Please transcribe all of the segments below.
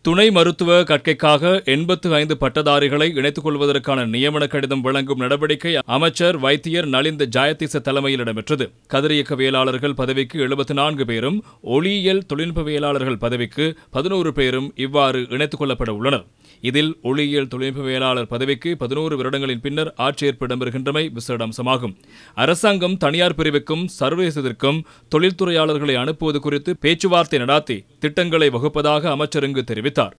துணை மருத்துவ கற்கைக்காக 85 பட்டதாரிகளை இணைத்துக் கொள்வதற்கான நியமன கடிதம் வழங்கும் நடவடிக்கை அமைச்சர் வைத்தியர் நலிந்த ஜாயதீச தலைமையில் இடம்பெற்றது. கதிரியக்கவியலாளர்கள் பதவிக்கு 74 பேரும், ஒளியியல் தொழில்நுட்பவியலாளர்கள் பதவிக்கு 11 பேரும் இவ்வாறு இணைத்துக் கொள்ளப்பட உள்ளனர். இதில் ஒளியியல் தொழில்நுட்பவியலாளர் பதவிக்கு 11 வருடங்களின் பின்னர் ஆட்சேர்ப்பு இடம்பெறுகின்றமை விசேட அம்சமாகும். அரசாங்கம் தனியார் பிரிவுக்கும் சர்வதேசத்திற்கும் தொழில்துறையாளர்களை அனுப்புவது குறித்து பேச்சுவார்த்தை நடாத்தி திட்டங்களை வகுப்பதாக அமைச்சர் இங்கு தெரிவித்தார்.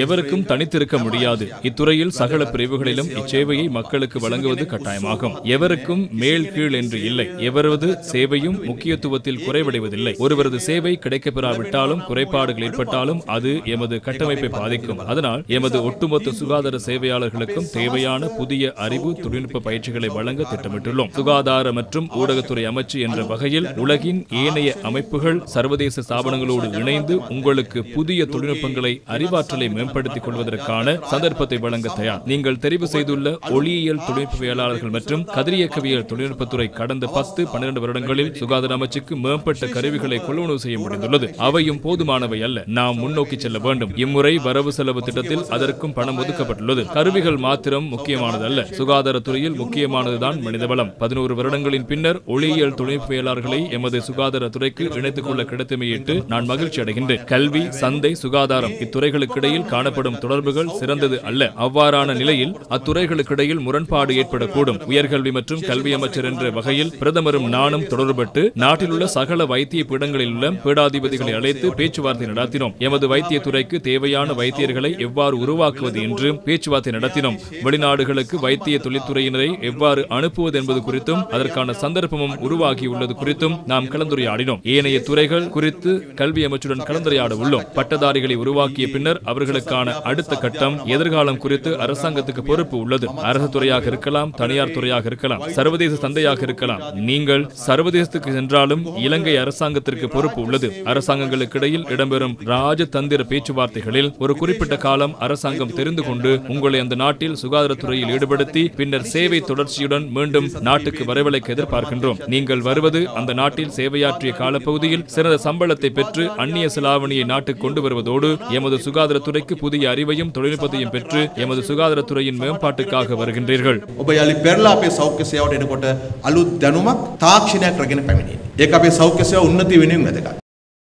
எவருக்கும் தனித்திருக்க முடியாது. இத்துறையில் சகல பிரிவுகளிலும் இச்சேவையை மக்களுக்கு வழங்குவது கட்டாயமாகும். எவருக்கும் மேல் கீழ் என்று இல்லை. எவரது சேவையும் முக்கியத்துவத்தில் குறைவடைவதில்லை. ஒருவரது சேவை கிடைக்கப்பெறாவிட்டாலும் குறைபாடுகள் ஏற்பட்டாலும் அது எமது கட்டமைப்பை பாதிக்கும். அதனால் எமது ஒட்டுமொத்த சுகாதார சேவையாளர்களுக்கும் தேவையான புதிய அறிவு தொழில்நுட்ப பயிற்சிகளை வழங்க திட்டமிட்டுள்ளோம். சுகாதார மற்றும் ஊடகத்துறை அமைச்சு என்ற வகையில் உலகின் ஏனைய அமைப்புகள் சர்வதேச ஸ்தாபனங்களோடு இணைந்து உங்களுக்கு புதிய தொழில்நுட்பங்களை அறிவாற்றலை மேம்படுத்திக் கொள்வதற்கான சந்தர்ப்பத்தை வழங்க தயார். நீங்கள் தெரிவு செய்துள்ள ஒளியியல் தொழில்நுட்பவியலாளர்கள் மற்றும் கதிரியக்கவியல் தொழில்நுட்பத்துறை கடந்த 10-12 வருடங்களில் சுகாதார அமைச்சுக்கு மேம்பட்ட கருவிகளை கொள்வனவு செய்ய முடிந்துள்ளது. அவையும் போதுமானவை அல்ல. நாம் முன்னோக்கி செல்ல வேண்டும். இம்முறை வரவு செலவு திட்டத்தில் அதற்கும் பணம் ஒதுக்கப்பட்டுள்ளது. கருவிகள் மாத்திரம் முக்கியமானதல்ல. சுகாதாரத்துறையில் முக்கியமானதுதான் மனிதவளம். 11 வருடங்களின் பின்னர் ஒளியியல் தொழில்நுட்பவியலாளர்களை எமது சுகாதாரத்துறைக்கு இணைத்துக் கொள்ள கிடைத்தமையிட்டு நான் மகிழ்ச்சி அடைகின்றேன். கல்வி, சந்தை, சுகாதாரம் இத்துறைகளுக்கிடையில் காணப்படும் தொடர்புகள் சிறந்தது அல்ல. அவ்வாறான நிலையில் அத்துறைகளுக்கிடையில் முரண்பாடு ஏற்படக்கூடும். உயர்கல்வி மற்றும் கல்வி அமைச்சர் என்ற வகையில் பிரதமரும் நானும் தொடர்பட்டு நாட்டில் உள்ள சகல வைத்திய பீடங்களில் உள்ள பீடாதிபதிகளை அழைத்து பேச்சுவார்த்தை நடத்தினோம். எமது வைத்திய துறைக்கு தேவையான வைத்தியர்களை எவ்வாறு உருவாக்குவது என்று பேச்சுவார்த்தை நடத்தினோம். வெளிநாடுகளுக்கு வைத்திய தொழில்துறையினரை எவ்வாறு அனுப்புவது என்பது குறித்தும் அதற்கான சந்தர்ப்பமும் உருவாகியுள்ளது குறித்தும் நாம் கலந்துரையாடினோம். ஏனைய துறைகள் குறித்து கல்வி அமைச்சுடன் கலந்துரையாட உள்ளோம். பட்டதாரிகளை உருவாக்கிய பின்னர் அவர்களுக்கான அடுத்த கட்டம் எதிர்காலம் குறித்து அரசாங்கத்துக்கு பொறுப்பு உள்ளது. அரசு துறையாக இருக்கலாம், தனியார் துறையாக இருக்கலாம், சர்வதேச சந்தையாக இருக்கலாம். நீங்கள் சர்வதேசத்துக்கு சென்றாலும் இலங்கை அரசாங்கத்திற்கு பொறுப்பு உள்ளது. அரசாங்கங்களுக்கு இடையில் இடம்பெறும் ராஜதந்திர பேச்சுவார்த்தைகளில் ஒரு குறிப்பிட்ட காலம் அரசாங்கம் தெரிந்து கொண்டு உங்களை அந்த நாட்டில் சுகாதாரத்துறையில் ஈடுபடுத்தி பின்னர் சேவை தொடர்ச்சியுடன் மீண்டும் நாட்டுக்கு வரவழைக்க எதிர்பார்க்கின்றோம். நீங்கள் வருவது அந்த நாட்டில் சேவையாற்றிய காலப்பகுதியில் சிறந்த சம்பளத்தை பெற்று அந்நிய செலாவணியை நாட்டுக்கு கொண்டு வருவதோடு எமது சுகாதாரத்துறைக்கு புதிய அறிவையும் தொழில்நுட்பத்தையும் பெற்று எமது சுகாதாரத்துறையின் மேம்பாட்டுக்காக வருகின்றீர்கள்.